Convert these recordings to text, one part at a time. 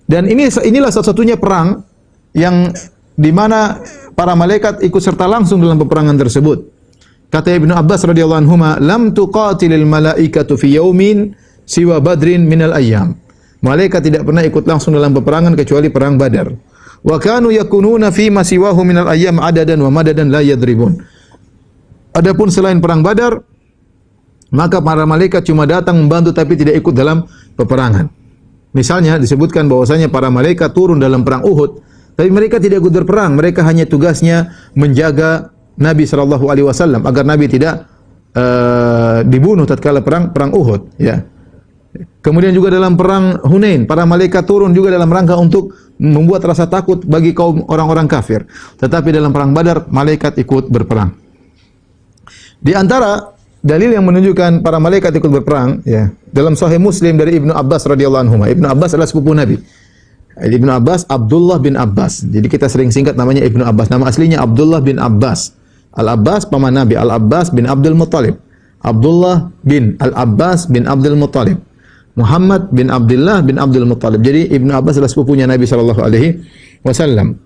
Dan inilah satu-satunya perang yang di mana para malaikat ikut serta langsung dalam peperangan tersebut. Kata Ibnu Abbas radhiyallahu anhu, "Lam tuqatilil malaikatu fi yaumin siwa badrin minal ayyam." Malaikat tidak pernah ikut langsung dalam peperangan kecuali perang Badar. Wa kanu yakununa fi ma siwahu minal ayyam adadan wa madadan la yadribun. Adapun selain perang Badar, maka para malaikat cuma datang membantu tapi tidak ikut dalam peperangan. Misalnya disebutkan bahwasanya para malaikat turun dalam perang Uhud, tapi mereka tidak ikut berperang. Mereka hanya tugasnya menjaga Nabi SAW agar Nabi tidak dibunuh tatkala perang Uhud. Ya. Kemudian juga dalam perang Hunain, para malaikat turun juga dalam rangka untuk membuat rasa takut bagi kaum orang-orang kafir. Tetapi dalam perang Badar, malaikat ikut berperang. Di antara dalil yang menunjukkan para malaikat ikut berperang, ya, dalam Sahih Muslim dari Ibnu Abbas radhiyallahu anhu. Ibnu Abbas adalah sepupu Nabi. Ibnu Abbas Abdullah bin Abbas. Jadi kita sering singkat namanya Ibnu Abbas. Nama aslinya Abdullah bin Abbas. Al-Abbas paman Nabi, Al-Abbas bin Abdul Muttalib. Abdullah bin Al-Abbas bin Abdul Muttalib. Muhammad bin Abdullah bin Abdul Muttalib. Jadi Ibnu Abbas adalah sepupunya Nabi sallallahu alaihi wasallam.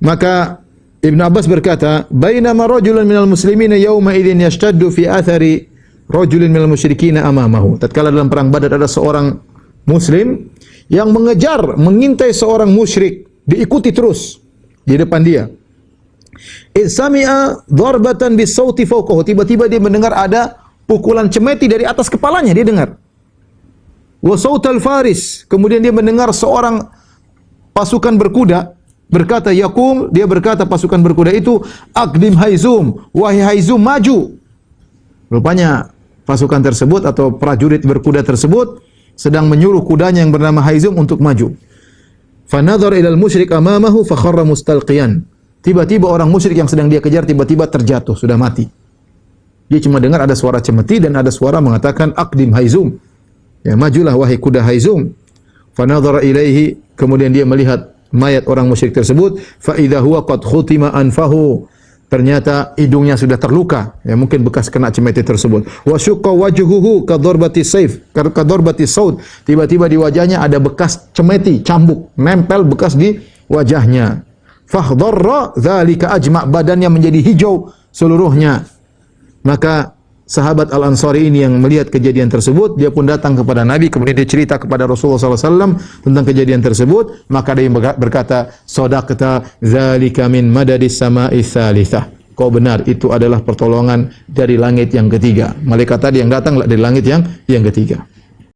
Maka Ibnu Abbas berkata, "Bainama rajulun minal muslimin yawma idzin yashtaddu fi athari rajulin minal musyrikin amamahu." Tatkala dalam perang Badar ada seorang muslim yang mengejar, mengintai seorang musyrik, diikuti terus di depan dia. Sami'a darbatan bisauti fawqahu. Tiba-tiba dia mendengar ada pukulan cemeti dari atas kepalanya, dia dengar. Wa sautal faris. Kemudian dia mendengar seorang pasukan berkuda berkata, Yakum, dia berkata pasukan berkuda itu, Aqdim Haizum, wahai Haizum, maju. Rupanya pasukan tersebut atau prajurit berkuda tersebut sedang menyuruh kudanya yang bernama Haizum untuk maju. Fanadhar ilal musyrik amamahu fakharra mustalqiyan. Tiba-tiba orang musyrik yang sedang dia kejar tiba-tiba terjatuh, sudah mati. Dia cuma dengar ada suara cemeti dan ada suara mengatakan Aqdim Haizum. Ya, majulah wahai kuda Haizum. Fanadhara ilaihi, kemudian dia melihat mayat orang musyrik tersebut, fa idza huwa qad khutima anfahu. Ternyata hidungnya sudah terluka, ya mungkin bekas kena cemeti tersebut. Wa syaqqa wajhuhu kadharbati saif, kadharbati saud. Tiba-tiba di wajahnya ada bekas cemeti, cambuk, nempel bekas di wajahnya. Fahdharra dzalika ajma', badannya menjadi hijau seluruhnya. Maka sahabat Al-Ansari ini yang melihat kejadian tersebut, dia pun datang kepada Nabi, kemudian dia cerita kepada Rasulullah SAW tentang kejadian tersebut. Maka dia berkata, Sadaqta dzalika min madadis sama'i tsalitsah. Kau benar, itu adalah pertolongan dari langit yang ketiga. Malaikat tadi yang datang dari langit yang ketiga.